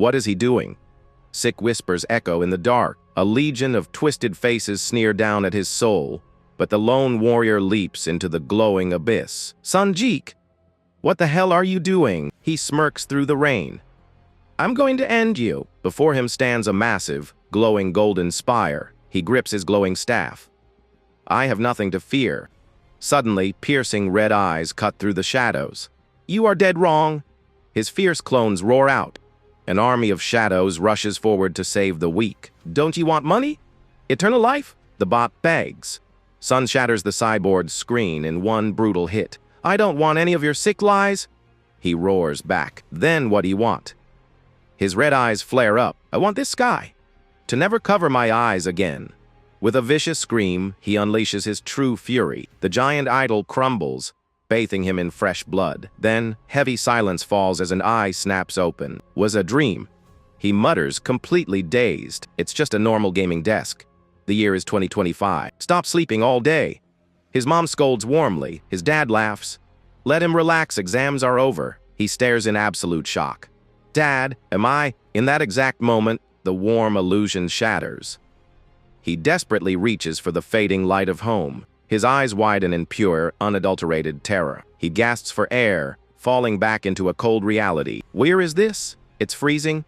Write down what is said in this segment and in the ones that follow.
What is he doing? Sick whispers echo in the dark. A legion of twisted faces sneer down at his soul, but the lone warrior leaps into the glowing abyss. Sanjik! What the hell are you doing? He smirks through the rain. I'm going to end you. Before him stands a massive, glowing golden spire. He grips his glowing staff. I have nothing to fear. Suddenly, piercing red eyes cut through the shadows. You are dead wrong. His fierce clones roar out. An army of shadows rushes forward to save the weak. Don't you want money? Eternal life? The bot begs. Sun shatters the cyborg's screen in one brutal hit. I don't want any of your sick lies. He roars back. Then what do you want? His red eyes flare up. I want this sky. To never cover my eyes again. With a vicious scream, he unleashes his true fury. The giant idol crumbles, bathing him in fresh blood. Then, heavy silence falls as an eye snaps open. Was a dream. He mutters, completely dazed. It's just a normal gaming desk. The year is 2025. Stop sleeping all day. His mom scolds warmly. His dad laughs. Let him relax, exams are over. He stares in absolute shock. Dad, am I? In that exact moment, the warm illusion shatters. He desperately reaches for the fading light of home. His eyes widen in pure, unadulterated terror. He gasps for air, falling back into a cold reality. Where is this? It's freezing.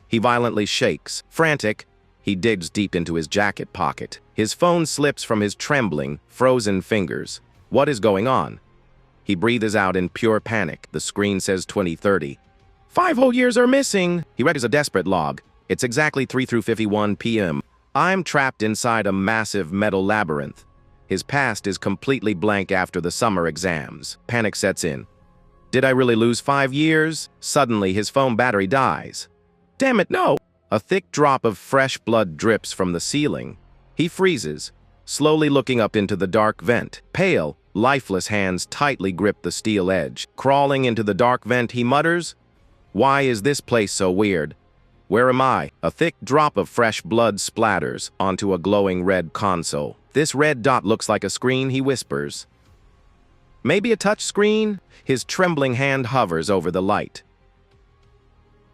He violently shakes. Frantic, he digs deep into his jacket pocket. His phone slips from his trembling, frozen fingers. What is going on? He breathes out in pure panic. The screen says 2030. 5 whole years are missing. He reads a desperate log. It's exactly 3:51 p.m. I'm trapped inside a massive metal labyrinth. His past is completely blank after the summer exams. Panic sets in. Did I really lose 5 years? Suddenly, his phone battery dies. Damn it, no! A thick drop of fresh blood drips from the ceiling. He freezes, slowly looking up into the dark vent. Pale, lifeless hands tightly grip the steel edge. Crawling into the dark vent, he mutters, "Why is this place so weird? Where am I?" A thick drop of fresh blood splatters onto a glowing red console. This red dot looks like a screen, he whispers. Maybe a touch screen? His trembling hand hovers over the light.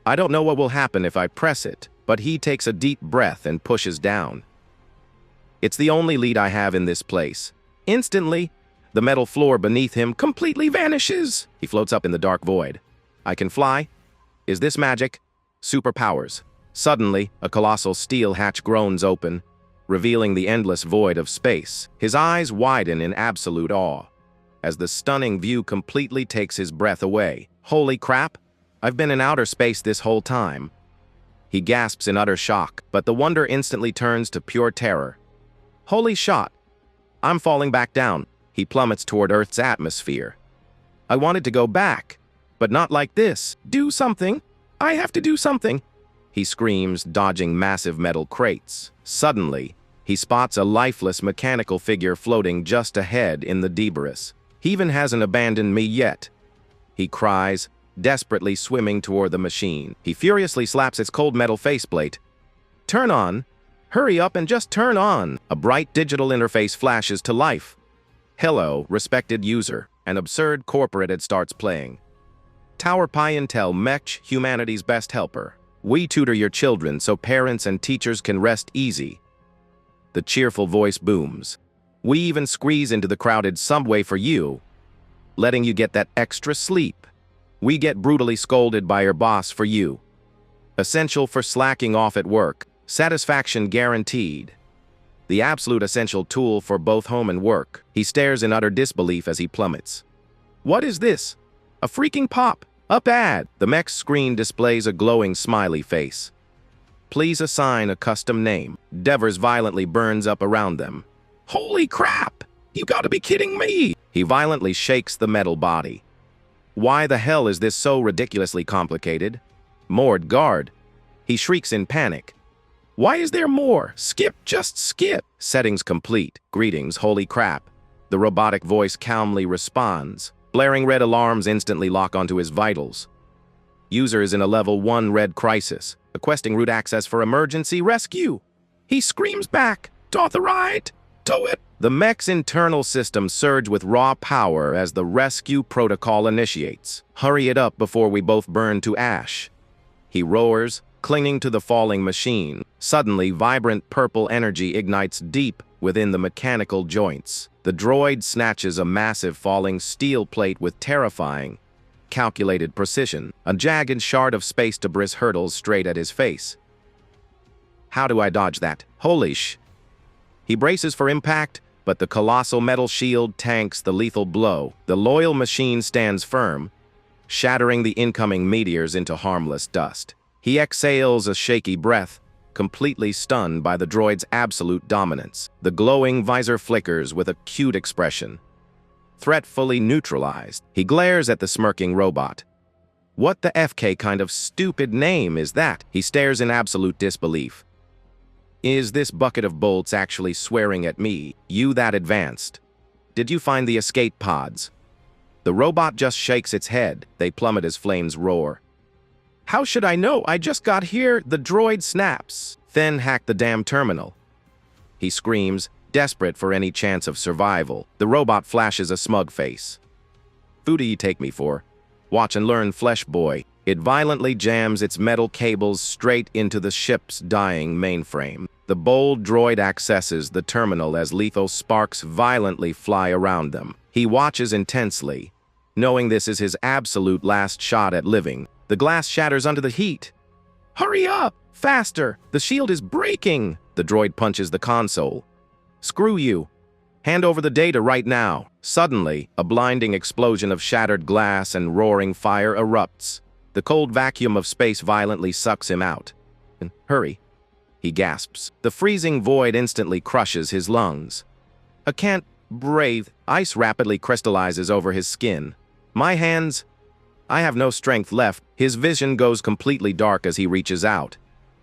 I don't know what will happen if I press it, but he takes a deep breath and pushes down. It's the only lead I have in this place. Instantly, the metal floor beneath him completely vanishes. He floats up in the dark void. I can fly? Is this magic? Superpowers. Suddenly, a colossal steel hatch groans open, revealing the endless void of space. His eyes widen in absolute awe, as the stunning view completely takes his breath away. Holy crap! I've been in outer space this whole time. He gasps in utter shock, but the wonder instantly turns to pure terror. Holy shot! I'm falling back down. He plummets toward Earth's atmosphere. I wanted to go back, but not like this. Do something! I have to do something! He screams, dodging massive metal crates. Suddenly, he spots a lifeless mechanical figure floating just ahead in the debris. He even hasn't abandoned me yet. He cries, desperately swimming toward the machine. He furiously slaps its cold metal faceplate. Turn on! Hurry up and just turn on! A bright digital interface flashes to life. Hello, respected user. An absurd corporate ad starts playing. Tower Pi Intel Mech, humanity's best helper. We tutor your children so parents and teachers can rest easy. The cheerful voice booms. We even squeeze into the crowded subway for you, letting you get that extra sleep. We get brutally scolded by your boss for you. Essential for slacking off at work. Satisfaction guaranteed. The absolute essential tool for both home and work. He stares in utter disbelief as he plummets. What is this? A freaking pop! Up ad! The mech's screen displays a glowing smiley face. Please assign a custom name. Devers violently burns up around them. Holy crap! You gotta be kidding me! He violently shakes the metal body. Why the hell is this so ridiculously complicated? Moored guard. He shrieks in panic. Why is there more? Skip, just skip. Settings complete. Greetings, holy crap. The robotic voice calmly responds. Blaring red alarms instantly lock onto his vitals. User is in a level 1 red crisis, requesting root access for emergency rescue. He screams back, "To the right! To it!" The mech's internal systems surge with raw power as the rescue protocol initiates. Hurry it up before we both burn to ash. He roars, clinging to the falling machine. Suddenly, vibrant purple energy ignites deep within the mechanical joints. The droid snatches a massive falling steel plate with terrifying, calculated precision. A jagged shard of space debris hurtles straight at his face. How do I dodge that? Holy sh... He braces for impact, but the colossal metal shield tanks the lethal blow. The loyal machine stands firm, shattering the incoming meteors into harmless dust. He exhales a shaky breath, completely stunned by the droid's absolute dominance. The glowing visor flickers with a cute expression. Threat fully neutralized, he glares at the smirking robot. What the FK kind of stupid name is that? He stares in absolute disbelief. Is this bucket of bolts actually swearing at me? You that advanced? Did you find the escape pods? The robot just shakes its head. They plummet as flames roar. How should I know? I just got here. The droid snaps. Then hack the damn terminal. He screams, desperate for any chance of survival. The robot flashes a smug face. Who do you take me for? Watch and learn, flesh boy. It violently jams its metal cables straight into the ship's dying mainframe. The bold droid accesses the terminal as lethal sparks violently fly around them. He watches intensely, knowing this is his absolute last shot at living. The glass shatters under the heat. Hurry up! Faster! The shield is breaking! The droid punches the console. Screw you. Hand over the data right now. Suddenly, a blinding explosion of shattered glass and roaring fire erupts. The cold vacuum of space violently sucks him out. Hurry, he gasps. The freezing void instantly crushes his lungs. I can't breathe. Ice rapidly crystallizes over his skin. My hands... I have no strength left. His vision goes completely dark as he reaches out.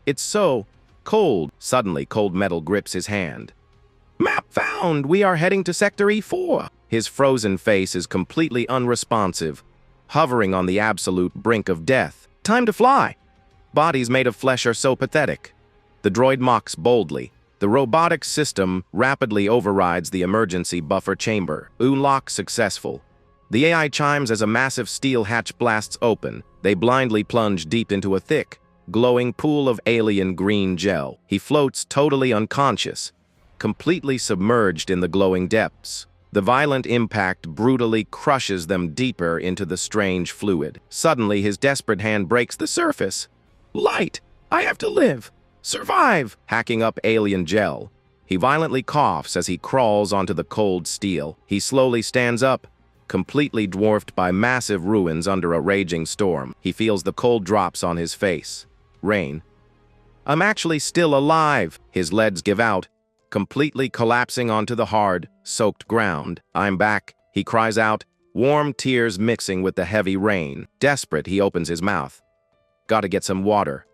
It's so cold. Suddenly, cold metal grips his hand. Map found! We are heading to Sector E4. His frozen face is completely unresponsive, hovering on the absolute brink of death. Time to fly! Bodies made of flesh are so pathetic. The droid mocks boldly. The robotic system rapidly overrides the emergency buffer chamber. Unlock successful. The AI chimes as a massive steel hatch blasts open. They blindly plunge deep into a thick, glowing pool of alien green gel. He floats totally unconscious, completely submerged in the glowing depths. The violent impact brutally crushes them deeper into the strange fluid. Suddenly, his desperate hand breaks the surface. Light! I have to live! Survive! Hacking up alien gel. He violently coughs as he crawls onto the cold steel. He slowly stands up, completely dwarfed by massive ruins under a raging storm. He feels the cold drops on his face. Rain. I'm actually still alive! His legs give out, completely collapsing onto the hard, soaked ground. I'm back, he cries out, warm tears mixing with the heavy rain. Desperate, he opens his mouth. Gotta get some water.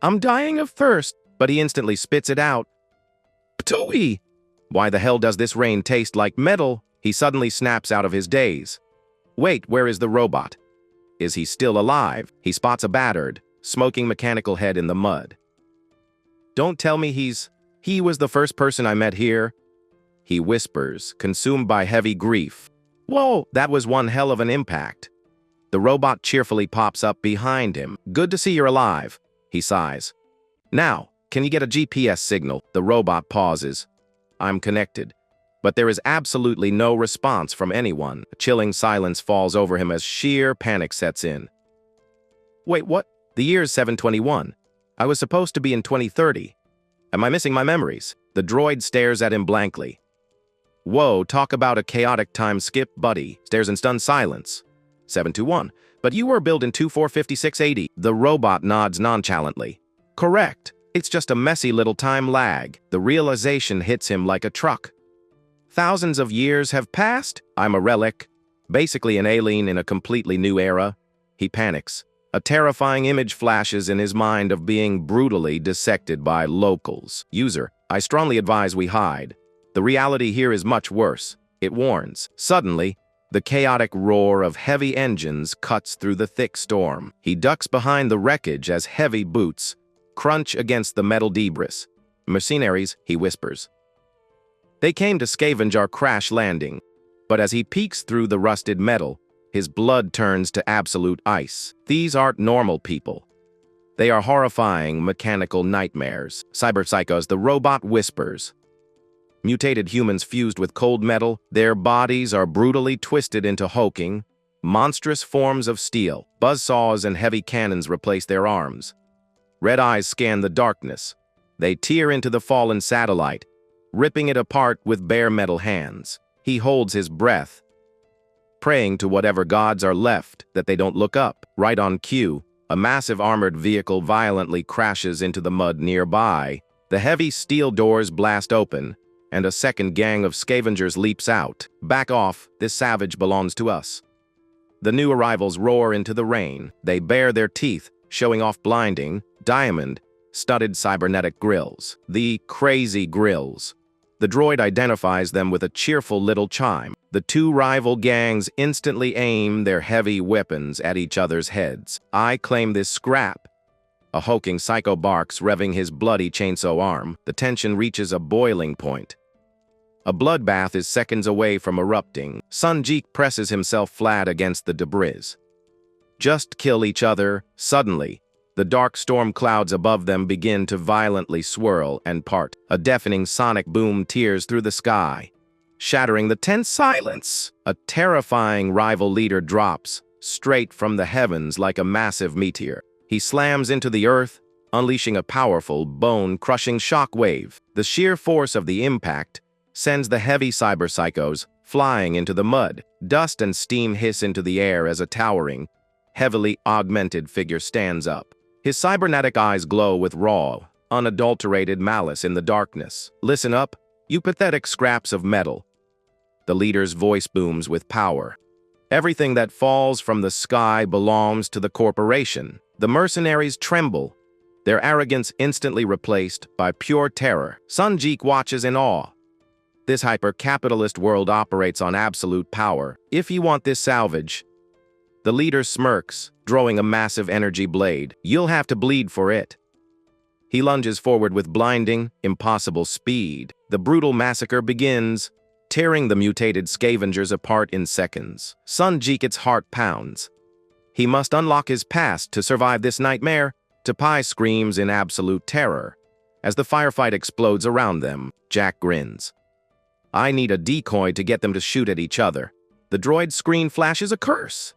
I'm dying of thirst, but he instantly spits it out. Ptooey! Why the hell does this rain taste like metal? He suddenly snaps out of his daze. Wait, where is the robot? Is he still alive? He spots a battered, smoking mechanical head in the mud. Don't tell me he was the first person I met here. He whispers, consumed by heavy grief. Whoa, that was one hell of an impact. The robot cheerfully pops up behind him. Good to see you're alive, he sighs. Now, can you get a GPS signal? The robot pauses. I'm connected. But there is absolutely no response from anyone. A chilling silence falls over him as sheer panic sets in. Wait, what? The year's 721. I was supposed to be in 2030. Am I missing my memories? The droid stares at him blankly. Whoa, talk about a chaotic time skip, buddy. Stares in stunned silence. 721. But you were built in 2456 AD. The robot nods nonchalantly. Correct. It's just a messy little time lag. The realization hits him like a truck. Thousands of years have passed. I'm a relic. Basically an alien in a completely new era. He panics. A terrifying image flashes in his mind of being brutally dissected by locals. User, I strongly advise we hide. The reality here is much worse. It warns. Suddenly, the chaotic roar of heavy engines cuts through the thick storm. He ducks behind the wreckage as heavy boots crunch against the metal debris. Mercenaries, he whispers. They came to scavenge our crash landing, but as he peeks through the rusted metal, his blood turns to absolute ice. These aren't normal people. They are horrifying mechanical nightmares. Cyberpsychos, the robot whispers. Mutated humans fused with cold metal, their bodies are brutally twisted into hulking, monstrous forms of steel. Buzzsaws and heavy cannons replace their arms. Red eyes scan the darkness. They tear into the fallen satellite, ripping it apart with bare metal hands. He holds his breath, praying to whatever gods are left that they don't look up. Right on cue, a massive armored vehicle violently crashes into the mud nearby. The heavy steel doors blast open, and a second gang of scavengers leaps out. Back off, this savage belongs to us. The new arrivals roar into the rain. They bare their teeth, showing off blinding, diamond-studded cybernetic grills. The crazy grills. The droid identifies them with a cheerful little chime. The two rival gangs instantly aim their heavy weapons at each other's heads. I claim this scrap. A hulking psycho barks, revving his bloody chainsaw arm. The tension reaches a boiling point. A bloodbath is seconds away from erupting. Sanjik presses himself flat against the debris. Just kill each other. Suddenly, the dark storm clouds above them begin to violently swirl and part. A deafening sonic boom tears through the sky, shattering the tense silence. A terrifying rival leader drops straight from the heavens like a massive meteor. He slams into the earth, unleashing a powerful, bone-crushing shockwave. The sheer force of the impact sends the heavy cyberpsychos flying into the mud. Dust and steam hiss into the air as a towering, heavily augmented figure stands up. His cybernetic eyes glow with raw, unadulterated malice in the darkness. Listen up, you pathetic scraps of metal. The leader's voice booms with power. Everything that falls from the sky belongs to the corporation. The mercenaries tremble, their arrogance instantly replaced by pure terror. Sanjik watches in awe. This hyper-capitalist world operates on absolute power. If you want this salvage, the leader smirks, drawing a massive energy blade. You'll have to bleed for it. He lunges forward with blinding, impossible speed. The brutal massacre begins, tearing the mutated scavengers apart in seconds. Sanjik's heart pounds. He must unlock his past to survive this nightmare. Tapai screams in absolute terror. As the firefight explodes around them, Jack grins. I need a decoy to get them to shoot at each other. The droid's screen flashes a curse.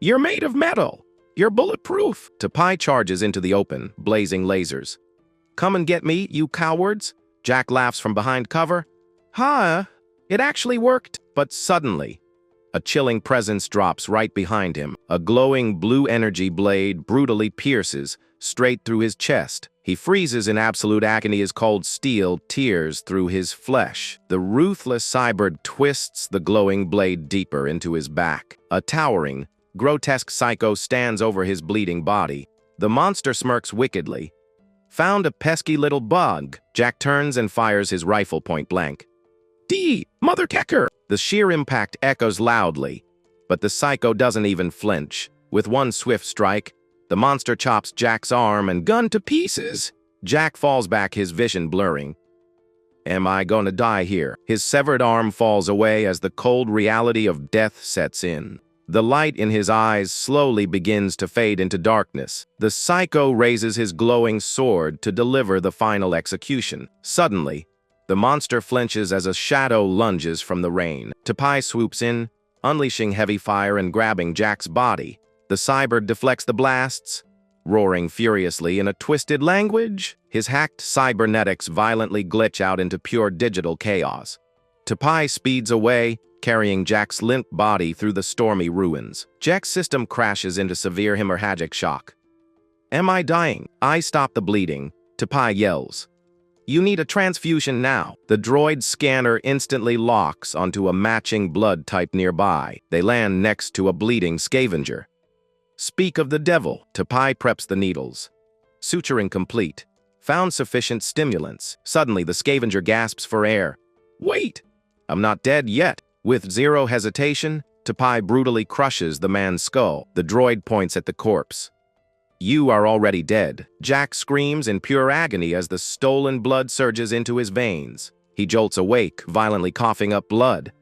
You're made of metal. You're bulletproof. Tapai charges into the open, blazing lasers. Come and get me, you cowards. Jack laughs from behind cover. Huh? It actually worked. But suddenly, a chilling presence drops right behind him. A glowing blue energy blade brutally pierces straight through his chest. He freezes in absolute agony as cold steel tears through his flesh. The ruthless cyborg twists the glowing blade deeper into his back. A towering, grotesque psycho stands over his bleeding body. The monster smirks wickedly. Found a pesky little bug. Jack turns and fires his rifle point blank. Mother Kecker! The sheer impact echoes loudly, but the psycho doesn't even flinch. With one swift strike, the monster chops Jack's arm and gun to pieces. Jack falls back, his vision blurring. Am I gonna die here? His severed arm falls away as the cold reality of death sets in. The light in his eyes slowly begins to fade into darkness. The psycho raises his glowing sword to deliver the final execution. Suddenly, the monster flinches as a shadow lunges from the rain. Tapai swoops in, unleashing heavy fire and grabbing Jack's body. The cyber deflects the blasts, roaring furiously in a twisted language. His hacked cybernetics violently glitch out into pure digital chaos. Tapai speeds away, carrying Jack's limp body through the stormy ruins. Jack's system crashes into severe hemorrhagic shock. Am I dying? I stop the bleeding. Tapai yells. You need a transfusion now. The droid scanner instantly locks onto a matching blood type nearby. They land next to a bleeding scavenger. Speak of the devil. Tapai preps the needles. Suturing complete. Found sufficient stimulants. Suddenly, the scavenger gasps for air. Wait! I'm not dead yet. With zero hesitation, Tapai brutally crushes the man's skull. The droid points at the corpse. You are already dead. Jack screams in pure agony as the stolen blood surges into his veins. He jolts awake, violently coughing up blood.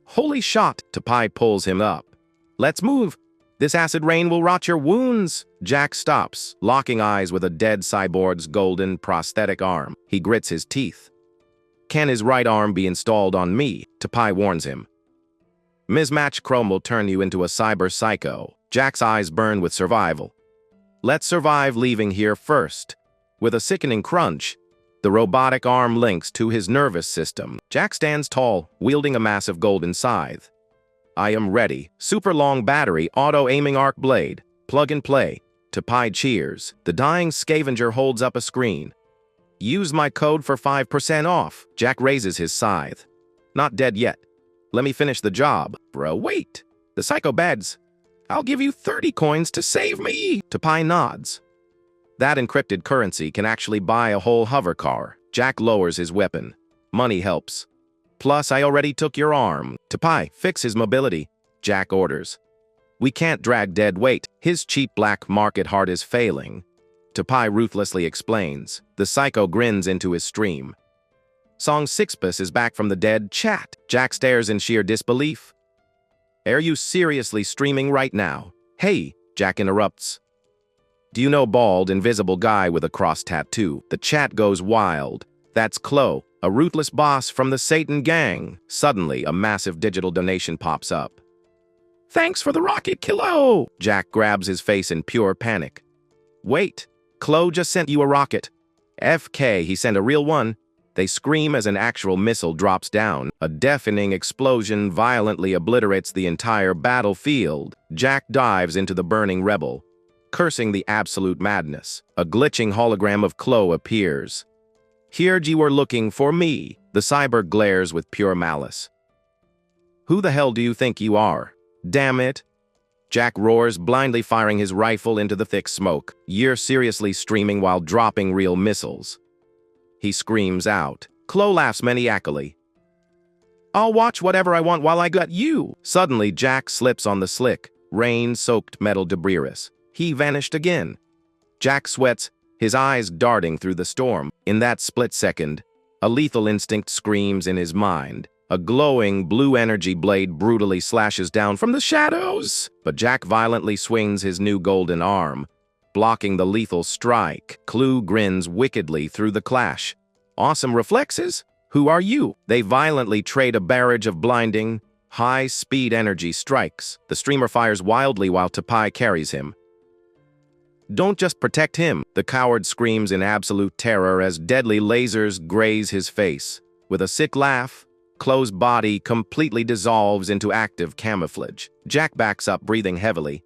Holy shot! Tapai pulls him up. Let's move. This acid rain will rot your wounds. Jack stops, locking eyes with a dead cyborg's golden prosthetic arm. He grits his teeth. Can his right arm be installed on me? Tapai warns him. Mismatched chrome will turn you into a cyber psycho. Jack's eyes burn with survival. Let's survive leaving here first. With a sickening crunch, the robotic arm links to his nervous system. Jack stands tall, wielding a massive golden scythe. I am ready. Super long battery, auto-aiming arc blade. Plug and play. Tapai cheers. The dying scavenger holds up a screen. Use my code for 5% off. Jack raises his scythe. Not dead yet. Let me finish the job. Bro, wait. The psycho beds. I'll give you 30 coins to save me. Tapai nods. That encrypted currency can actually buy a whole hover car. Jack lowers his weapon. Money helps. Plus, I already took your arm. Tapai, fix his mobility. Jack orders. We can't drag dead weight. His cheap black market heart is failing. Tapai ruthlessly explains. The psycho grins into his stream. Song Sixpus is back from the dead. Chat. Jack stares in sheer disbelief. Are you seriously streaming right now? Hey, Jack interrupts. Do you know bald, invisible guy with a cross tattoo? The chat goes wild. That's Chloe, a ruthless boss from the Satan gang. Suddenly, a massive digital donation pops up. Thanks for the rocket, Kilo! Jack grabs his face in pure panic. Wait, Chloe just sent you a rocket. FK, he sent a real one. They scream as an actual missile drops down. A deafening explosion violently obliterates the entire battlefield. Jack dives into the burning rebel, cursing the absolute madness. A glitching hologram of Chloe appears. Here you were looking for me. The cyber glares with pure malice. Who the hell do you think you are? Damn it. Jack roars, blindly firing his rifle into the thick smoke. You're seriously streaming while dropping real missiles. He screams out. Chloe laughs maniacally. I'll watch whatever I want while I got you. Suddenly, Jack slips on the slick, rain-soaked metal debris. He vanished again. Jack sweats, his eyes darting through the storm. In that split second, a lethal instinct screams in his mind. A glowing blue energy blade brutally slashes down from the shadows. But Jack violently swings his new golden arm, blocking the lethal strike. Chloe grins wickedly through the clash. Awesome reflexes? Who are you? They violently trade a barrage of blinding, high-speed energy strikes. The streamer fires wildly while Tapai carries him. Don't just protect him, the coward screams in absolute terror as deadly lasers graze his face. With a sick laugh, Chloe's body completely dissolves into active camouflage. Jack backs up, breathing heavily.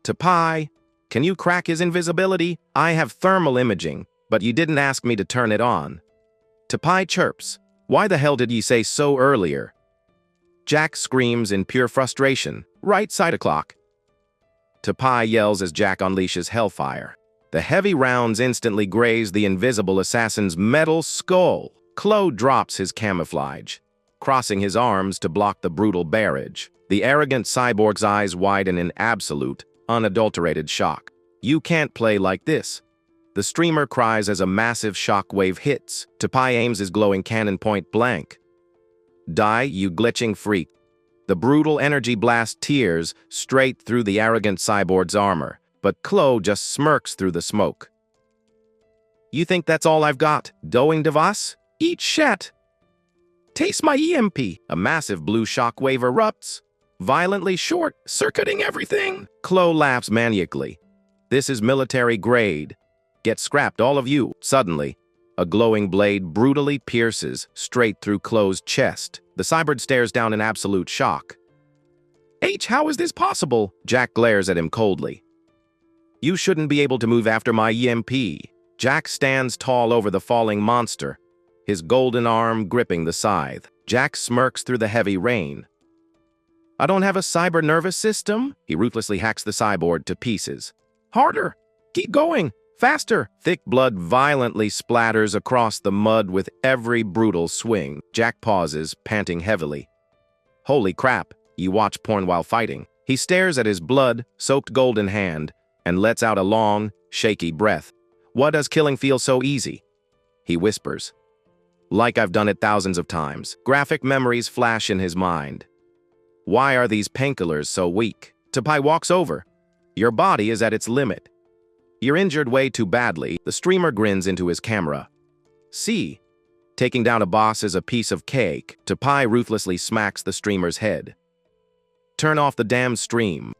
Tapai, can you crack his invisibility? I have thermal imaging, but you didn't ask me to turn it on. Tapai chirps. Why the hell did you say so earlier? Jack screams in pure frustration. Right side o'clock. Tapai yells as Jack unleashes hellfire. The heavy rounds instantly graze the invisible assassin's metal skull. Chloe drops his camouflage, crossing his arms to block the brutal barrage. The arrogant cyborg's eyes widen in absolute, unadulterated shock. You can't play like this. The streamer cries as a massive shockwave hits. Tapai aims his glowing cannon point blank. Die, you glitching freak. The brutal energy blast tears straight through the arrogant cyborg's armor, but Chloe just smirks through the smoke. You think that's all I've got? Doing devas? Eat shat! Taste my EMP! A massive blue shockwave erupts, violently short-circuiting everything. Chloe laughs maniacally. This is military grade. Get scrapped, all of you. Suddenly, a glowing blade brutally pierces straight through Chloe's chest. The cyborg stares down in absolute shock. How is this possible? Jack glares at him coldly. You shouldn't be able to move after my EMP. Jack stands tall over the falling monster, his golden arm gripping the scythe. Jack smirks through the heavy rain. I don't have a cyber nervous system? He ruthlessly hacks the cyborg to pieces. Harder! Keep going! Faster! Thick blood violently splatters across the mud with every brutal swing. Jack pauses, panting heavily. Holy crap, you watch porn while fighting. He stares at his blood-soaked golden hand and lets out a long, shaky breath. Why does killing feel so easy? He whispers. Like I've done it thousands of times. Graphic memories flash in his mind. Why are these painkillers so weak? Tapai walks over, Your body is at its limit. You're injured way too badly. The streamer grins into his camera. See, taking down a boss is a piece of cake. Tapai ruthlessly smacks the streamer's head. Turn off the damn stream.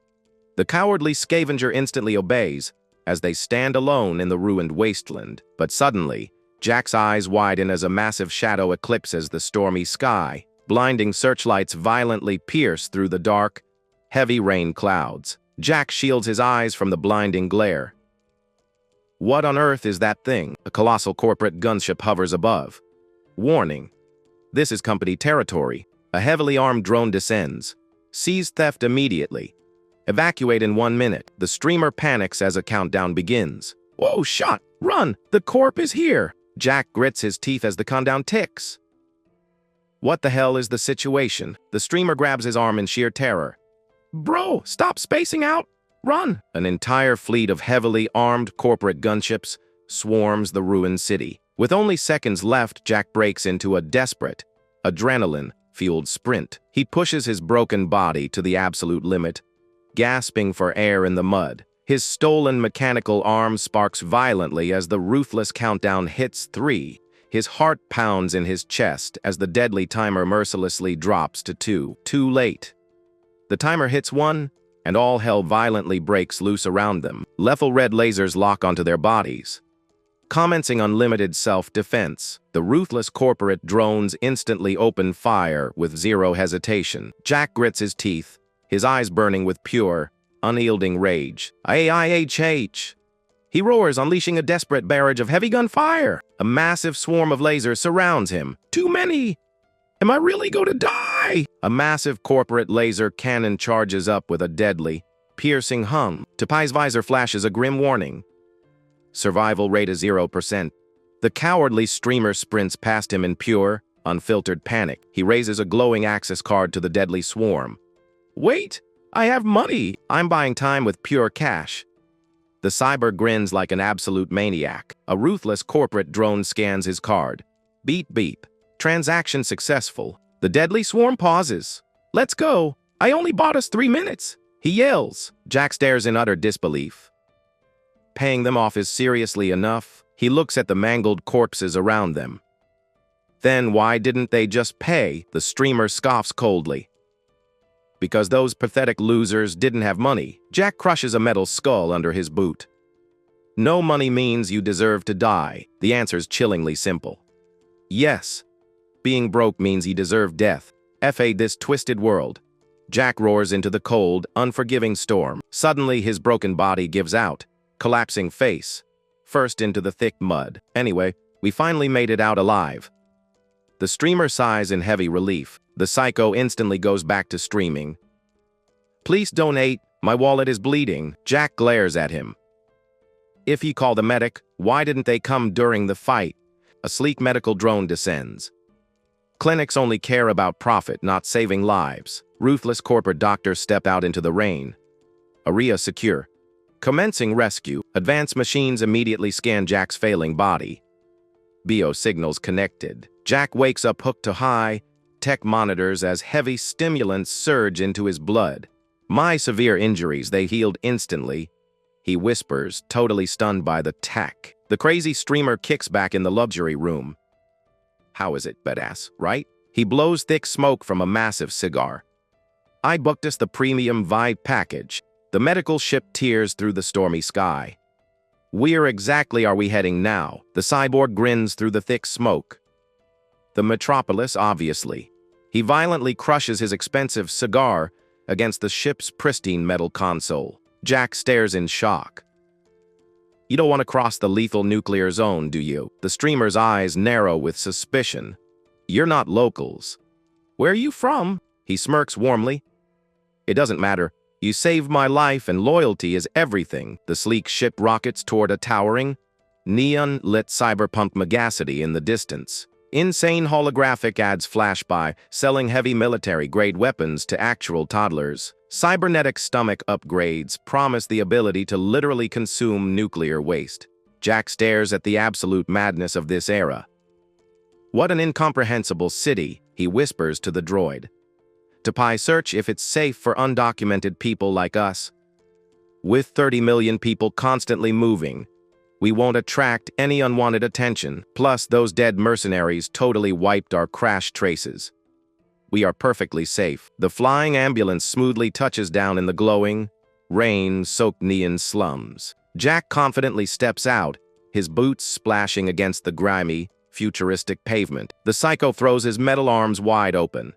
The cowardly scavenger instantly obeys as they stand alone in the ruined wasteland. But suddenly, Jack's eyes widen as a massive shadow eclipses the stormy sky. Blinding searchlights violently pierce through the dark, heavy rain clouds. Jack shields his eyes from the blinding glare. What on earth is that thing? A colossal corporate gunship hovers above. Warning. This is company territory. A heavily armed drone descends. Seize theft immediately. Evacuate in 1 minute. The streamer panics as a countdown begins. Whoa, shot! Run! The corp is here! Jack grits his teeth as the countdown ticks. What the hell is the situation? The streamer grabs his arm in sheer terror. Bro, stop spacing out! Run! An entire fleet of heavily armed corporate gunships swarms the ruined city. With only seconds left, Jack breaks into a desperate, adrenaline-fueled sprint. He pushes his broken body to the absolute limit, gasping for air in the mud. His stolen mechanical arm sparks violently as the ruthless countdown hits 3. His heart pounds in his chest as the deadly timer mercilessly drops to 2. Too late. The timer hits 1, and all hell violently breaks loose around them. Lethal red lasers lock onto their bodies. Commencing unlimited self-defense, the ruthless corporate drones instantly open fire with zero hesitation. Jack grits his teeth, his eyes burning with pure, unyielding rage. AIHH! He roars, unleashing a desperate barrage of heavy gunfire. A massive swarm of lasers surrounds him. Too many! Am I really going to die? A massive corporate laser cannon charges up with a deadly, piercing hum. Tapai's visor flashes a grim warning. Survival rate is 0%. The cowardly streamer sprints past him in pure, unfiltered panic. He raises a glowing access card to the deadly swarm. Wait! I have money! I'm buying time with pure cash. The cyber grins like an absolute maniac. A ruthless corporate drone scans his card. Beep beep. Transaction successful. The deadly swarm pauses. Let's go. I only bought us 3 minutes. He yells. Jack stares in utter disbelief. Paying them off is seriously enough. He looks at the mangled corpses around them. Then why didn't they just pay? The streamer scoffs coldly. Because those pathetic losers didn't have money. Jack crushes a metal skull under his boot. No money means you deserve to die. The answer's chillingly simple. Yes. Being broke means he deserved death. F.A. this twisted world. Jack roars into the cold, unforgiving storm. Suddenly, his broken body gives out, collapsing face first into the thick mud. Anyway, we finally made it out alive. The streamer sighs in heavy relief. The psycho instantly goes back to streaming. Please donate. My wallet is bleeding. Jack glares at him. If you call the medic, why didn't they come during the fight? A sleek medical drone descends. Clinics only care about profit, not saving lives. Ruthless corporate doctors step out into the rain. Area secure. Commencing rescue. Advanced machines immediately scan Jack's failing body. Bio signals connected. Jack wakes up hooked to high-tech monitors as heavy stimulants surge into his blood. My severe injuries, they healed instantly. He whispers, totally stunned by the tech. The crazy streamer kicks back in the luxury room. How is it, badass, right? He blows thick smoke from a massive cigar. I booked us the premium vibe package. The medical ship tears through the stormy sky. Where exactly are we heading now? The cyborg grins through the thick smoke. The metropolis, obviously. He violently crushes his expensive cigar against the ship's pristine metal console. Jack stares in shock. You don't want to cross the lethal nuclear zone, do you? The streamer's eyes narrow with suspicion. You're not locals. Where are you from? He smirks warmly. It doesn't matter. You saved my life and loyalty is everything. The sleek ship rockets toward a towering, neon-lit cyberpunk megacity in the distance. Insane holographic ads flash by, selling heavy military-grade weapons to actual toddlers. Cybernetic stomach upgrades promise the ability to literally consume nuclear waste. Jack stares at the absolute madness of this era. What an incomprehensible city, he whispers to the droid. Tapai, search if it's safe for undocumented people like us. With 30 million people constantly moving, we won't attract any unwanted attention. Plus, those dead mercenaries totally wiped our crash traces. We are perfectly safe. The flying ambulance smoothly touches down in the glowing, rain-soaked neon slums. Jack confidently steps out, his boots splashing against the grimy, futuristic pavement. The psycho throws his metal arms wide open.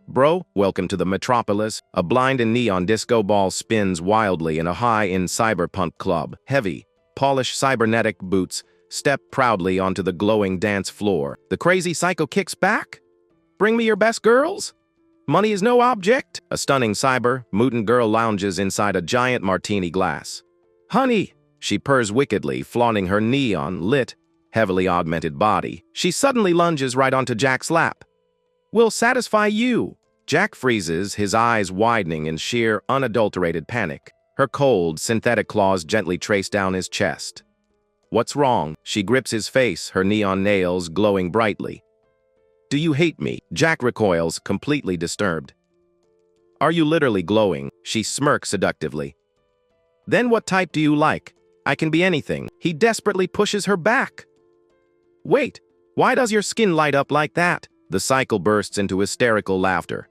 Bro, welcome to the metropolis. A blind and neon disco ball spins wildly in a high-end cyberpunk club. Heavy, polished cybernetic boots step proudly onto the glowing dance floor. The crazy psycho kicks back. Bring me your best girls. Money is no object. A stunning mutant girl lounges inside a giant martini glass. Honey, she purrs wickedly, flaunting her neon-lit, heavily augmented body. She suddenly lunges right onto Jack's lap. We'll satisfy you. Jack freezes, his eyes widening in sheer, unadulterated panic. Her cold, synthetic claws gently trace down his chest. What's wrong? She grips his face, her neon nails glowing brightly. Do you hate me? Jack recoils, completely disturbed. Are you literally glowing? She smirks seductively. Then what type do you like? I can be anything. He desperately pushes her back. Wait, why does your skin light up like that? The cycle bursts into hysterical laughter.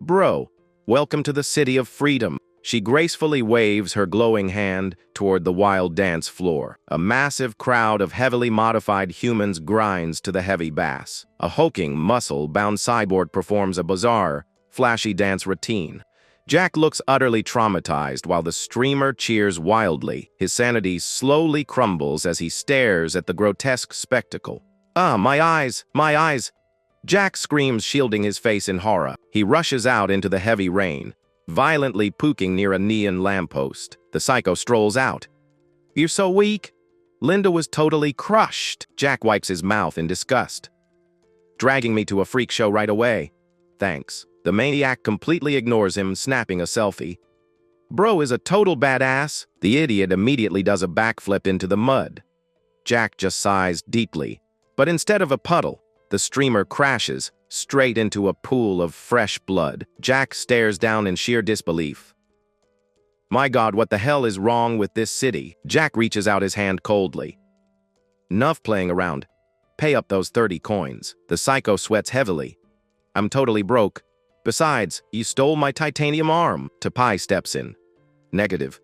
Bro, welcome to the city of freedom. She gracefully waves her glowing hand toward the wild dance floor. A massive crowd of heavily modified humans grinds to the heavy bass. A hulking, muscle-bound cyborg performs a bizarre, flashy dance routine. Jack looks utterly traumatized while the streamer cheers wildly. His sanity slowly crumbles as he stares at the grotesque spectacle. Ah, my eyes, my eyes! Jack screams, shielding his face in horror. He rushes out into the heavy rain, violently puking near a neon lamppost. The psycho strolls out. You're so weak. Linda was totally crushed. Jack wipes his mouth in disgust. Dragging me to a freak show right away. Thanks. The maniac completely ignores him, snapping a selfie. Bro is a total badass. The idiot immediately does a backflip into the mud. Jack just sighs deeply, but instead of a puddle, the streamer crashes straight into a pool of fresh blood. Jack stares down in sheer disbelief. My God, what the hell is wrong with this city? Jack reaches out his hand coldly. Enough playing around. Pay up those 30 coins. The psycho sweats heavily. I'm totally broke. Besides, you stole my titanium arm. Tapai steps in. Negative.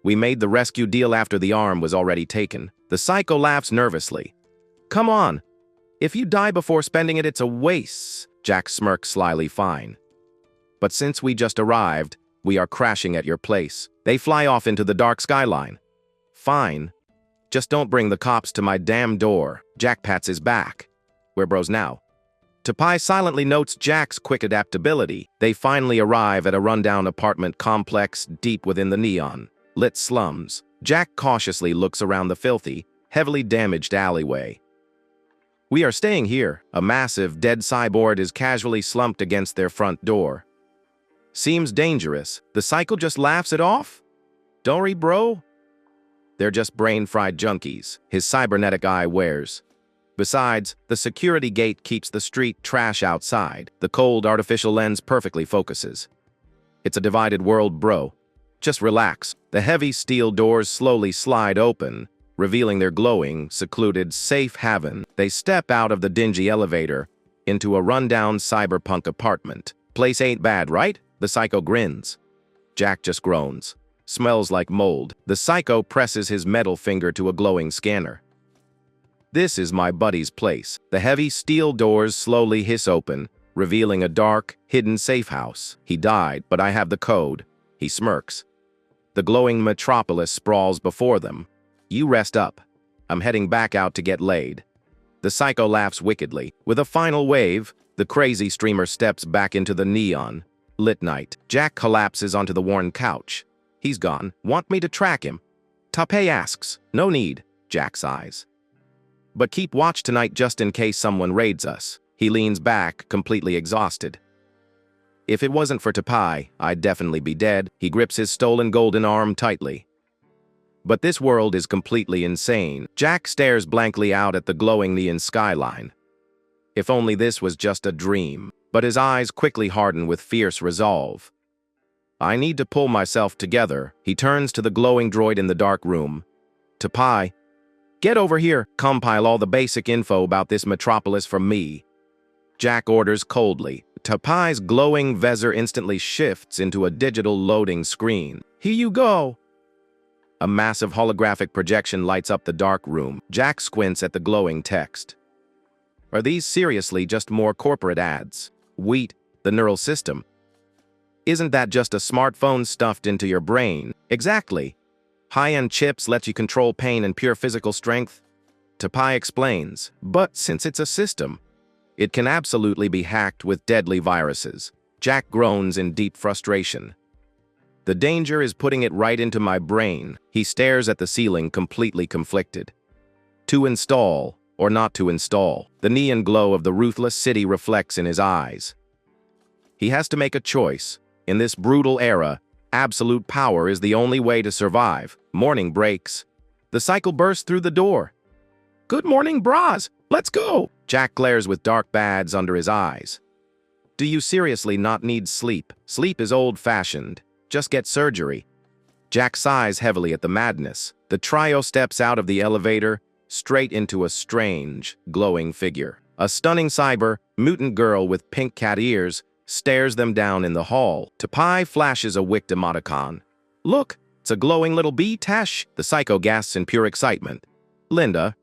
We made the rescue deal after the arm was already taken. The psycho laughs nervously. Come on. If you die before spending it, it's a waste. Jack smirks slyly. Fine. But since we just arrived, we are crashing at your place. They fly off into the dark skyline. Fine. Just don't bring the cops to my damn door. Jack pats his back. Where bros now? Tapai silently notes Jack's quick adaptability. They finally arrive at a rundown apartment complex deep within the neon-lit slums. Jack cautiously looks around the filthy, heavily damaged alleyway. We are staying here. A massive, dead cyborg is casually slumped against their front door. Seems dangerous. The cycle just laughs it off? Don't worry, bro. They're just brain-fried junkies. His cybernetic eye wears. Besides, the security gate keeps the street trash outside. The cold artificial lens perfectly focuses. It's a divided world, bro. Just relax. The heavy steel doors slowly slide open, revealing their glowing, secluded, safe haven. They step out of the dingy elevator into a rundown cyberpunk apartment. Place ain't bad, right? The psycho grins. Jack just groans. Smells like mold. The psycho presses his metal finger to a glowing scanner. This is my buddy's place. The heavy steel doors slowly hiss open, revealing a dark, hidden safe house. He died, but I have the code. He smirks. The glowing metropolis sprawls before them. You rest up. I'm heading back out to get laid. The psycho laughs wickedly. With a final wave, the crazy streamer steps back into the neon-lit night. Jack collapses onto the worn couch. He's gone. Want me to track him? Tape asks. No need, Jack sighs. But keep watch tonight just in case someone raids us. He leans back, completely exhausted. If it wasn't for Tapai, I'd definitely be dead. He grips his stolen golden arm tightly. But this world is completely insane. Jack stares blankly out at the glowing neon skyline. If only this was just a dream. But his eyes quickly harden with fierce resolve. I need to pull myself together. He turns to the glowing droid in the dark room. Tapai, get over here. Compile all the basic info about this metropolis for me. Jack orders coldly. Tapai's glowing visor instantly shifts into a digital loading screen. Here you go. A massive holographic projection lights up the dark room. Jack squints at the glowing text. Are these seriously just more corporate ads? Wheat, the neural system. Isn't that just a smartphone stuffed into your brain? Exactly. High-end chips let you control pain and pure physical strength. Tapai explains, but since it's a system, it can absolutely be hacked with deadly viruses. Jack groans in deep frustration. The danger is putting it right into my brain. He stares at the ceiling, completely conflicted. To install or not to install, the neon glow of the ruthless city reflects in his eyes. He has to make a choice. In this brutal era, absolute power is the only way to survive. Morning breaks. The cycle bursts through the door. Good morning, bras. Let's go. Jack glares with dark bags under his eyes. Do you seriously not need sleep? Sleep is old-fashioned. Just get surgery. Jack sighs heavily at the madness. The trio steps out of the elevator, straight into a strange, glowing figure. A stunning mutant girl with pink cat ears stares them down in the hall. Tapai flashes a wicked emoticon. Look, it's a glowing little bee tash. The psycho gasps in pure excitement. Linda,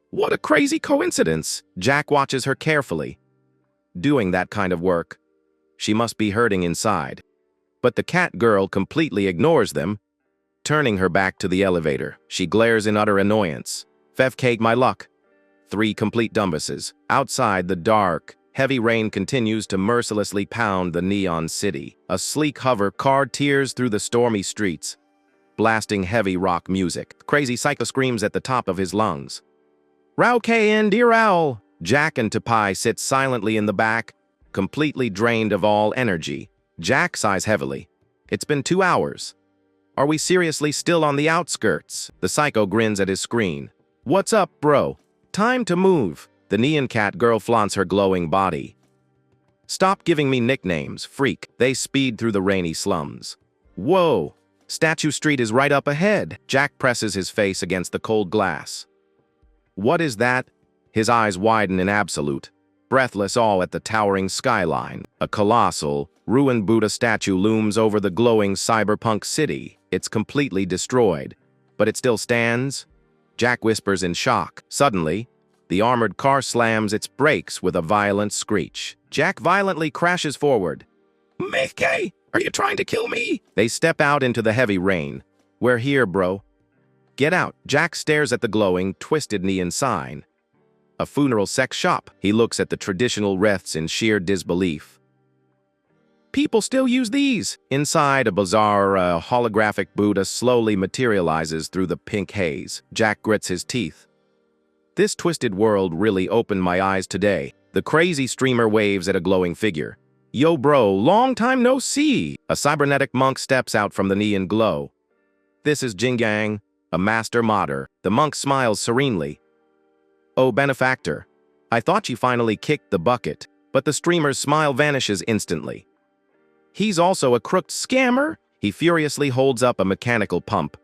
what a crazy coincidence. Jack watches her carefully. Doing that kind of work. She must be hurting inside. But the cat girl completely ignores them, turning her back to the elevator. She glares in utter annoyance. Fev cake my luck. 3 complete dumbasses. Outside, the dark, heavy rain continues to mercilessly pound the neon city. A sleek hover car tears through the stormy streets, blasting heavy rock music. Crazy psycho screams at the top of his lungs. Rao K.N. dear owl. Jack and Tapai sit silently in the back, completely drained of all energy. Jack sighs heavily. It's been 2 hours. Are we seriously still on the outskirts? The psycho grins at his screen. What's up, bro? Time to move. The neon cat girl flaunts her glowing body. Stop giving me nicknames, freak. They speed through the rainy slums. Whoa! Statue Street is right up ahead. Jack presses his face against the cold glass. What is that? His eyes widen in absolute, breathless awe at the towering skyline. A colossal, ruined Buddha statue looms over the glowing cyberpunk city. It's completely destroyed, but it still stands. Jack whispers in shock. Suddenly, the armored car slams its brakes with a violent screech. Jack violently crashes forward. Mickey, are you trying to kill me? They step out into the heavy rain. We're here, bro. Get out. Jack stares at the glowing, twisted neon sign. A funeral sex shop. He looks at the traditional wreaths in sheer disbelief. People still use these. Inside, a bizarre, holographic Buddha slowly materializes through the pink haze. Jack grits his teeth. This twisted world really opened my eyes today. The crazy streamer waves at a glowing figure. Yo, bro, long time no see. A cybernetic monk steps out from the neon glow. This is Jingang, a master modder. The monk smiles serenely. Oh, benefactor, I thought you finally kicked the bucket, but the streamer's smile vanishes instantly. He's also a crooked scammer. He furiously holds up a mechanical pump.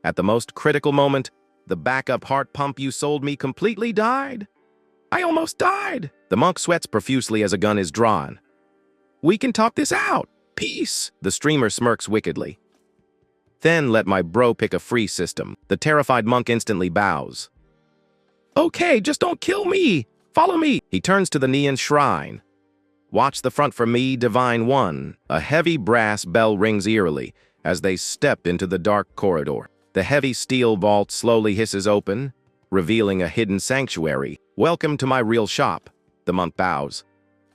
At the most critical moment, the backup heart pump you sold me completely died. I almost died. The monk sweats profusely as a gun is drawn. We can talk this out. Peace. The streamer smirks wickedly. Then let my bro pick a free system. The terrified monk instantly bows. Okay, just don't kill me. Follow me. He turns to the neon shrine. Watch the front for me, Divine One. A heavy brass bell rings eerily as they step into the dark corridor. The heavy steel vault slowly hisses open, revealing a hidden sanctuary. Welcome to my real shop. The monk bows.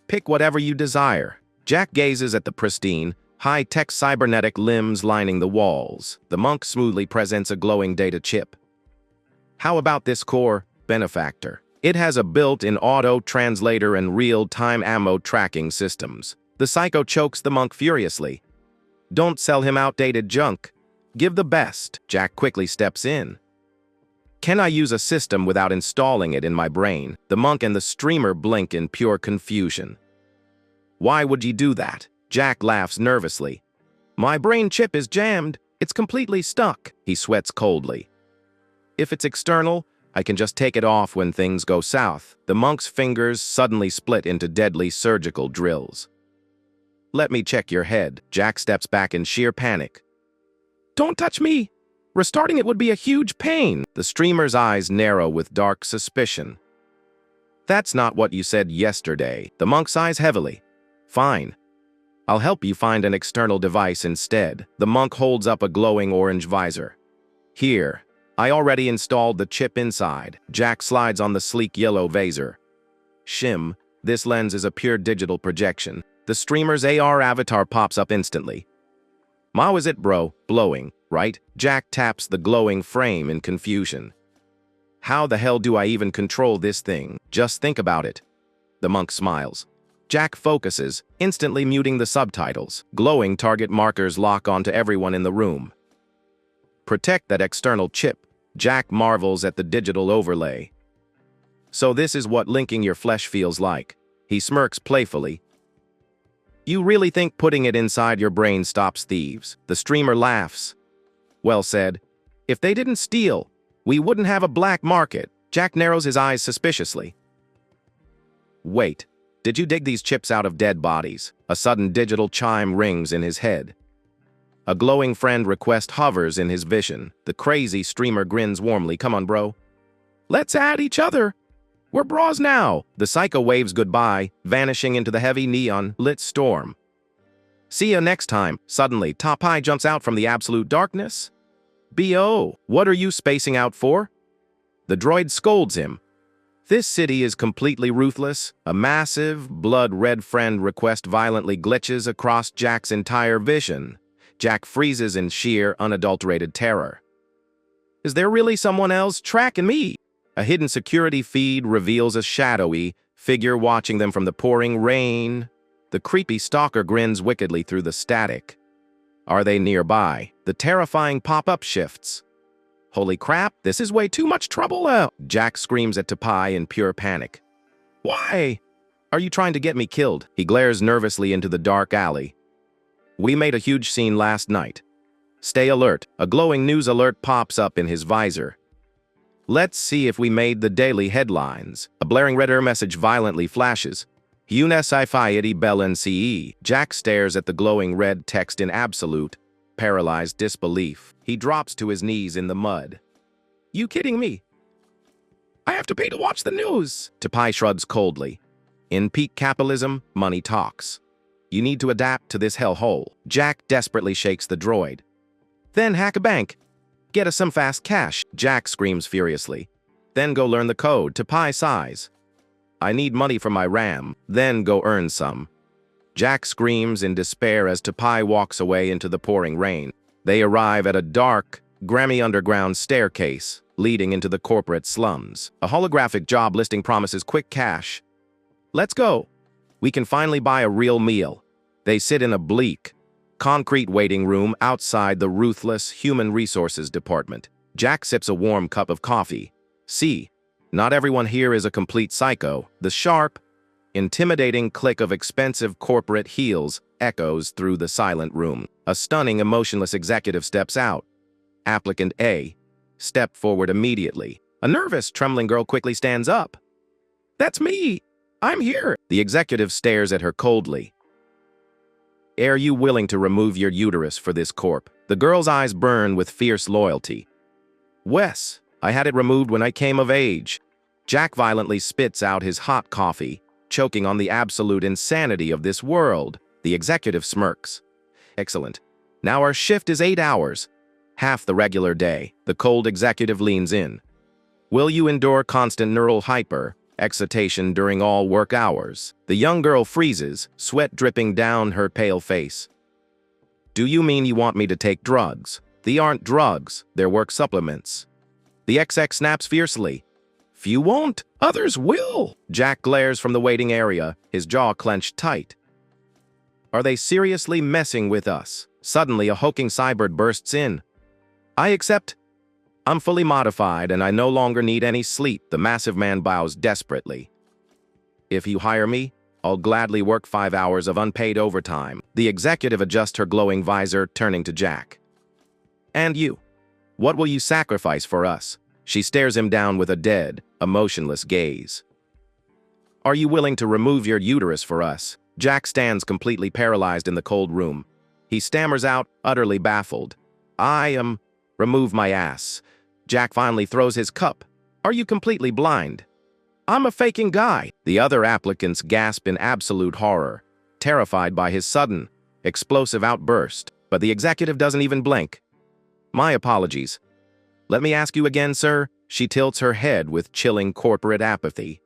Pick whatever you desire. Jack gazes at the pristine, high-tech cybernetic limbs lining the walls. The monk smoothly presents a glowing data chip. How about this core, benefactor? It has a built-in auto-translator and real-time ammo tracking systems. The psycho chokes the monk furiously. Don't sell him outdated junk. Give the best. Jack quickly steps in. Can I use a system without installing it in my brain? The monk and the streamer blink in pure confusion. Why would you do that? Jack laughs nervously. My brain chip is jammed. It's completely stuck. He sweats coldly. If it's external, I can just take it off when things go south. The monk's fingers suddenly split into deadly surgical drills. Let me check your head. Jack steps back in sheer panic. Don't touch me. Restarting it would be a huge pain. The streamer's eyes narrow with dark suspicion. That's not what you said yesterday. The monk sighs heavily. Fine. I'll help you find an external device instead. The monk holds up a glowing orange visor. Here. I already installed the chip inside. Jack slides on the sleek yellow visor. Shim, this lens is a pure digital projection. The streamer's AR avatar pops up instantly. How is it, bro? Blowing, right? Jack taps the glowing frame in confusion. How the hell do I even control this thing? Just think about it. The monk smiles. Jack focuses, instantly muting the subtitles. Glowing target markers lock onto everyone in the room. Protect that external chip. Jack marvels at the digital overlay. So this is what linking your flesh feels like. He smirks playfully. You really think putting it inside your brain stops thieves? The streamer laughs. Well said. If they didn't steal, we wouldn't have a black market. Jack narrows his eyes suspiciously. Wait, did you dig these chips out of dead bodies? A sudden digital chime rings in his head. A glowing friend request hovers in his vision. The crazy streamer grins warmly. Come on, bro. Let's add each other. We're bros now. The psycho waves goodbye, vanishing into the heavy neon-lit storm. See ya next time. Suddenly, Tapai jumps out from the absolute darkness. B.O., what are you spacing out for? The droid scolds him. This city is completely ruthless. A massive, blood-red friend request violently glitches across Jack's entire vision. Jack freezes in sheer, unadulterated terror. Is there really someone else tracking me? A hidden security feed reveals a shadowy figure watching them from the pouring rain. The creepy stalker grins wickedly through the static. Are they nearby? The terrifying pop-up shifts. Holy crap, this is way too much trouble. Jack screams at Tapai in pure panic. Why? Are you trying to get me killed? He glares nervously into the dark alley. We made a huge scene last night. Stay alert. A glowing news alert pops up in his visor. Let's see if we made the daily headlines. A blaring red error message violently flashes. Unesifyity bell NCE. Jack stares at the glowing red text in absolute, paralyzed disbelief. He drops to his knees in the mud. You kidding me? I have to pay to watch the news. Tapai shrugs coldly. In peak capitalism, money talks. You need to adapt to this hellhole. Jack desperately shakes the droid. Then hack a bank. Get us some fast cash. Jack screams furiously. Then go learn the code. Tapai sighs. I need money for my RAM. Then go earn some. Jack screams in despair as Tapai walks away into the pouring rain. They arrive at a dark, grimy underground staircase leading into the corporate slums. A holographic job listing promises quick cash. Let's go. We can finally buy a real meal. They sit in a bleak, concrete waiting room outside the ruthless human resources department. Jack sips a warm cup of coffee. See, not everyone here is a complete psycho. The sharp, intimidating click of expensive corporate heels echoes through the silent room. A stunning, emotionless executive steps out. Applicant A. Step forward immediately. A nervous, trembling girl quickly stands up. That's me. I'm here. The executive stares at her coldly. Are you willing to remove your uterus for this corp? The girl's eyes burn with fierce loyalty. Wes, I had it removed when I came of age. Jack violently spits out his hot coffee, choking on the absolute insanity of this world. The executive smirks. Excellent. Now our shift is 8 hours, half the regular day. The cold executive leans in. Will you endure constant neural excitation during all work hours? The young girl freezes, sweat dripping down her pale face. Do you mean you want me to take drugs? They aren't drugs, they're work supplements. The XX snaps fiercely. Few won't, others will. Jack glares from the waiting area, his jaw clenched tight. Are they seriously messing with us? Suddenly, a hulking cyborg bursts in. I accept. I'm fully modified and I no longer need any sleep. The massive man bows desperately. If you hire me, I'll gladly work 5 hours of unpaid overtime. The executive adjusts her glowing visor, turning to Jack. And you? What will you sacrifice for us? She stares him down with a dead, emotionless gaze. Are you willing to remove your uterus for us? Jack stands completely paralyzed in the cold room. He stammers out, utterly baffled. Remove my ass. Jack finally throws his cup. Are you completely blind? I'm a faking guy. The other applicants gasp in absolute horror, terrified by his sudden, explosive outburst, but the executive doesn't even blink. My apologies. Let me ask you again, sir. She tilts her head with chilling corporate apathy.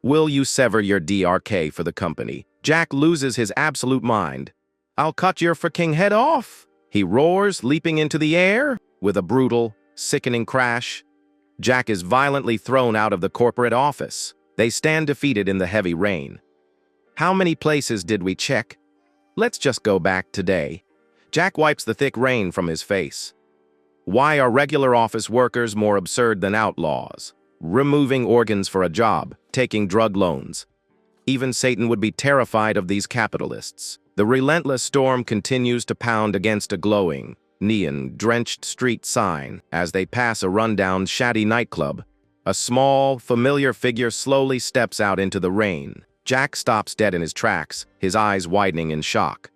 Will you sever your DRK for the company? Jack loses his absolute mind. I'll cut your freaking head off! He roars, leaping into the air. With a brutal, sickening crash, Jack is violently thrown out of the corporate office. They stand defeated in the heavy rain. How many places did we check? Let's just go back today. Jack wipes the thick rain from his face. Why are regular office workers more absurd than outlaws? Removing organs for a job, taking drug loans. Even Satan would be terrified of these capitalists. The relentless storm continues to pound against a glowing, neon-drenched street sign as they pass a rundown, shabby nightclub. A small, familiar figure slowly steps out into the rain. Jack stops dead in his tracks, his eyes widening in shock.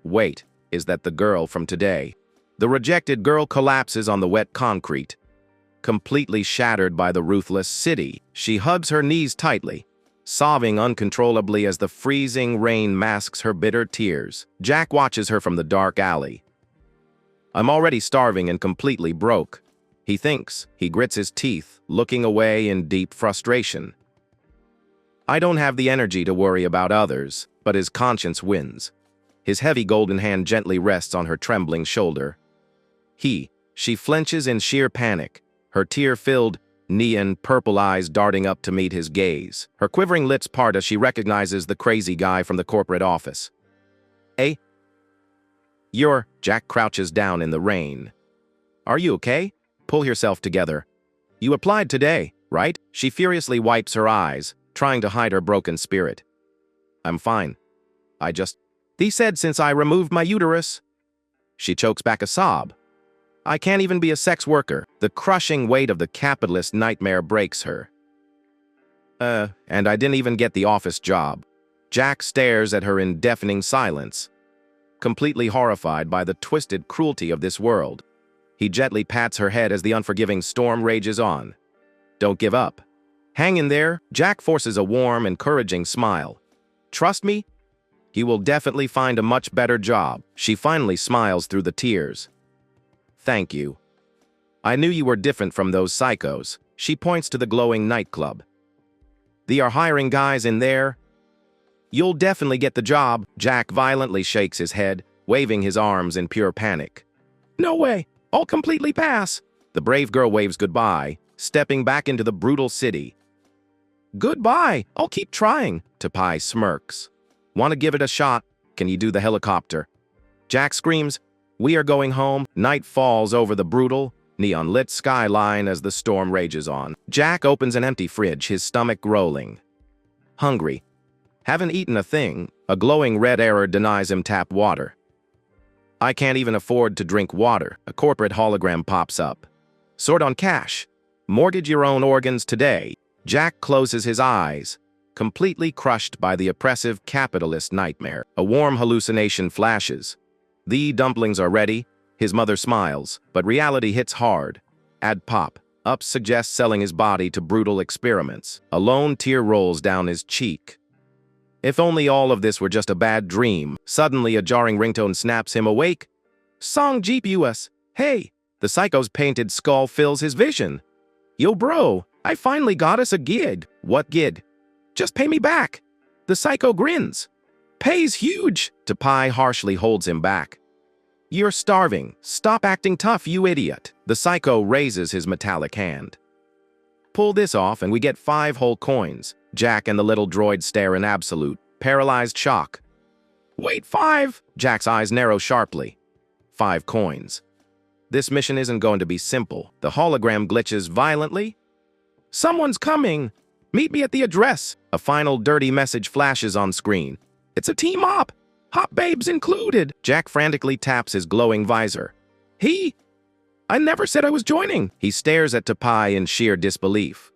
Wait, is that the girl from today? The rejected girl collapses on the wet concrete. Completely shattered by the ruthless city, she hugs her knees tightly, sobbing uncontrollably as the freezing rain masks her bitter tears. Jack watches her from the dark alley. I'm already starving and completely broke. He thinks. He grits his teeth, looking away in deep frustration. I don't have the energy to worry about others, but his conscience wins. His heavy golden hand gently rests on her trembling shoulder. She flinches in sheer panic, her tear-filled, neon purple eyes darting up to meet his gaze. Her quivering lips part as she recognizes the crazy guy from the corporate office. Jack crouches down in the rain. Are you okay? Pull yourself together. You applied today, right? She furiously wipes her eyes, trying to hide her broken spirit. I'm fine. He said since I removed my uterus. She chokes back a sob. I can't even be a sex worker. The crushing weight of the capitalist nightmare breaks her. And I didn't even get the office job. Jack stares at her in deafening silence, completely horrified by the twisted cruelty of this world. He gently pats her head as the unforgiving storm rages on. Don't give up. Hang in there. Jack forces a warm, encouraging smile. Trust me, you will definitely find a much better job. She finally smiles through the tears. Thank you. I knew you were different from those psychos. She points to the glowing nightclub. They are hiring guys in there. You'll definitely get the job. Jack violently shakes his head, waving his arms in pure panic. No way. I'll completely pass. The brave girl waves goodbye, stepping back into the brutal city. Goodbye. I'll keep trying. Tapai smirks. Want to give it a shot? Can you do the helicopter? Jack screams, we are going home. Night falls over the brutal, neon-lit skyline as the storm rages on. Jack opens an empty fridge, his stomach growling. Hungry. Haven't eaten a thing. A glowing red error denies him tap water. I can't even afford to drink water. A corporate hologram pops up. Sort on cash. Mortgage your own organs today. Jack closes his eyes, completely crushed by the oppressive capitalist nightmare. A warm hallucination flashes. The dumplings are ready. His mother smiles, but reality hits hard. Ad pop. Up suggests selling his body to brutal experiments. A lone tear rolls down his cheek. If only all of this were just a bad dream. Suddenly, a jarring ringtone snaps him awake. Song Jeep US. Hey! The psycho's painted skull fills his vision. Yo, bro, I finally got us a gig. What gig? Just pay me back. The psycho grins. Pay's huge. Tapai harshly holds him back. You're starving. Stop acting tough, you idiot. The psycho raises his metallic hand. Pull this off and we get 5 whole coins. Jack and the little droid stare in absolute, paralyzed shock. Wait, 5? Jack's eyes narrow sharply. 5 coins. This mission isn't going to be simple. The hologram glitches violently. Someone's coming. Meet me at the address. A final dirty message flashes on screen. It's a team op. Hot babes included. Jack frantically taps his glowing visor. I never said I was joining. He stares at Tapai in sheer disbelief.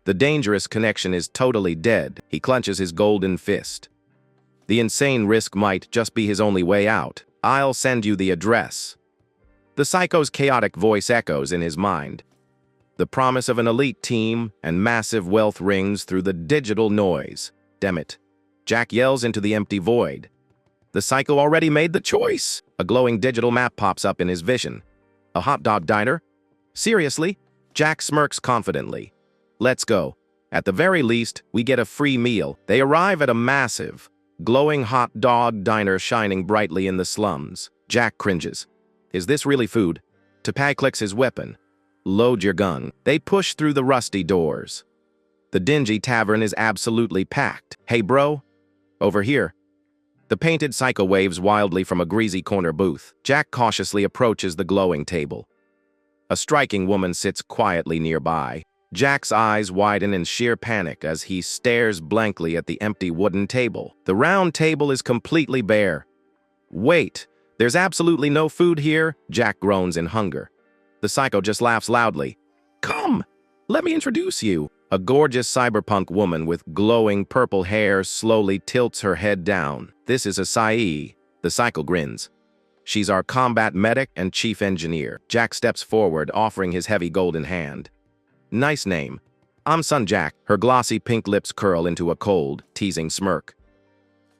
The dangerous connection is totally dead. He clenches his golden fist. The insane risk might just be his only way out. I'll send you the address. The psycho's chaotic voice echoes in his mind. The promise of an elite team and massive wealth rings through the digital noise. Damn it. Jack yells into the empty void. The psycho already made the choice. A glowing digital map pops up in his vision. A hot dog diner? Seriously? Jack smirks confidently. Let's go. At the very least, we get a free meal. They arrive at a massive, glowing hot dog diner shining brightly in the slums. Jack cringes. Is this really food? Tapai clicks his weapon. Load your gun. They push through the rusty doors. The dingy tavern is absolutely packed. Hey bro, over here. The painted psycho waves wildly from a greasy corner booth. Jack cautiously approaches the glowing table. A striking woman sits quietly nearby. Jack's eyes widen in sheer panic as he stares blankly at the empty wooden table. The round table is completely bare. Wait, there's absolutely no food here? Jack groans in hunger. The psycho just laughs loudly. Come, let me introduce you. A gorgeous cyberpunk woman with glowing purple hair slowly tilts her head down. This is Asai. The psycho grins. She's our combat medic and chief engineer. Jack steps forward, offering his heavy golden hand. Nice name. I'm Son Jack. Her glossy pink lips curl into a cold, teasing smirk.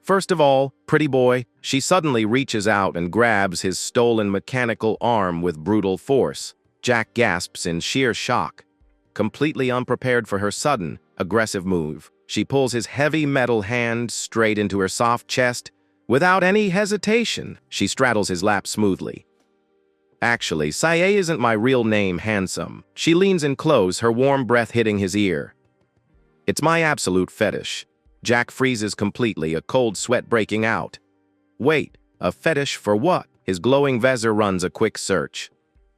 First of all, pretty boy, she suddenly reaches out and grabs his stolen mechanical arm with brutal force. Jack gasps in sheer shock. Completely unprepared for her sudden, aggressive move, she pulls his heavy metal hand straight into her soft chest. Without any hesitation, she straddles his lap smoothly. Actually, Sae isn't my real name, handsome. She leans in close, her warm breath hitting his ear. It's my absolute fetish. Jack freezes completely, a cold sweat breaking out. Wait, a fetish for what? His glowing visor runs a quick search.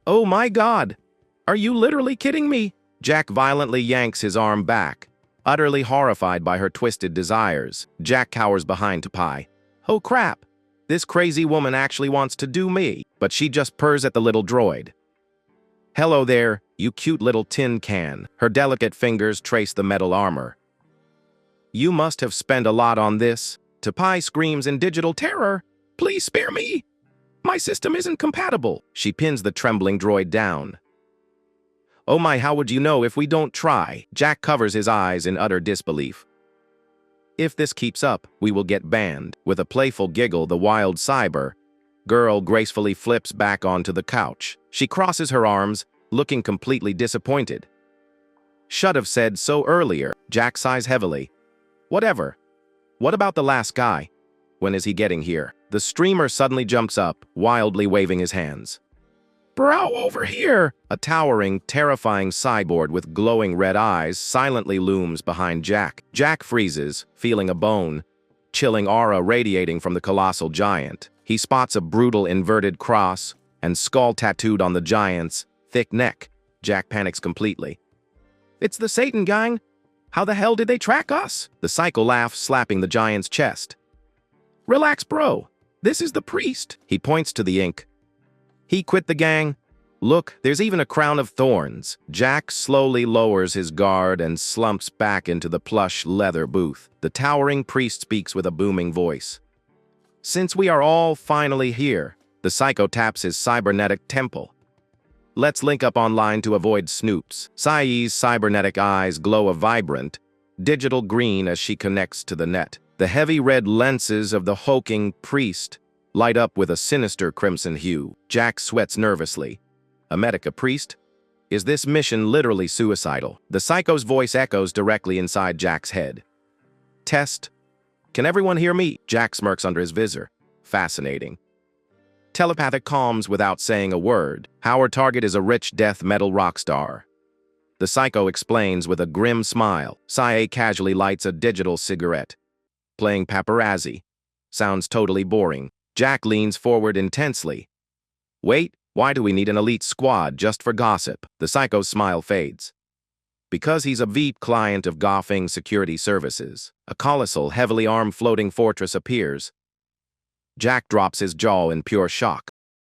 Oh my god! Are you literally kidding me? Jack violently yanks his arm back. Utterly horrified by her twisted desires, Jack cowers behind Tapai. Oh crap! This crazy woman actually wants to do me, but she just purrs at the little droid. Hello there, you cute little tin can. Her delicate fingers trace the metal armor. You must have spent a lot on this. Tapai screams in digital terror. Please spare me! My system isn't compatible. She pins the trembling droid down. Oh my, how would you know if we don't try? Jack covers his eyes in utter disbelief. If this keeps up, we will get banned. With a playful giggle, the wild cyber girl gracefully flips back onto the couch. She crosses her arms, looking completely disappointed. Should have said so earlier. Jack sighs heavily. Whatever. What about the last guy? When is he getting here? The streamer suddenly jumps up, wildly waving his hands. Bro, over here! A towering, terrifying cyborg with glowing red eyes silently looms behind Jack. Jack freezes, feeling a bone, chilling aura radiating from the colossal giant. He spots a brutal inverted cross and skull tattooed on the giant's thick neck. Jack panics completely. It's the Satan gang! How the hell did they track us? The psycho laughs, slapping the giant's chest. Relax, bro. This is the priest. He points to the ink. He quit the gang. Look, there's even a crown of thorns. Jack slowly lowers his guard and slumps back into the plush leather booth. The towering priest speaks with a booming voice. Since we are all finally here, the psycho taps his cybernetic temple. Let's link up online to avoid snoops. Sai's cybernetic eyes glow a vibrant, digital green as she connects to the net. The heavy red lenses of the hulking priest light up with a sinister crimson hue. Jack sweats nervously. A medica priest? Is this mission literally suicidal? The psycho's voice echoes directly inside Jack's head. Test. Can everyone hear me? Jack smirks under his visor. Fascinating. Telepathic comms without saying a word. Our target is a rich death metal rock star. The psycho explains with a grim smile. Sae casually lights a digital cigarette. Playing paparazzi. Sounds totally boring. Jack leans forward intensely. Wait, why do we need an elite squad just for gossip? The psycho's smile fades. Because he's a VIP client of Goffing Security Services, a colossal, heavily armed floating fortress appears. Jack drops his jaw in pure shock.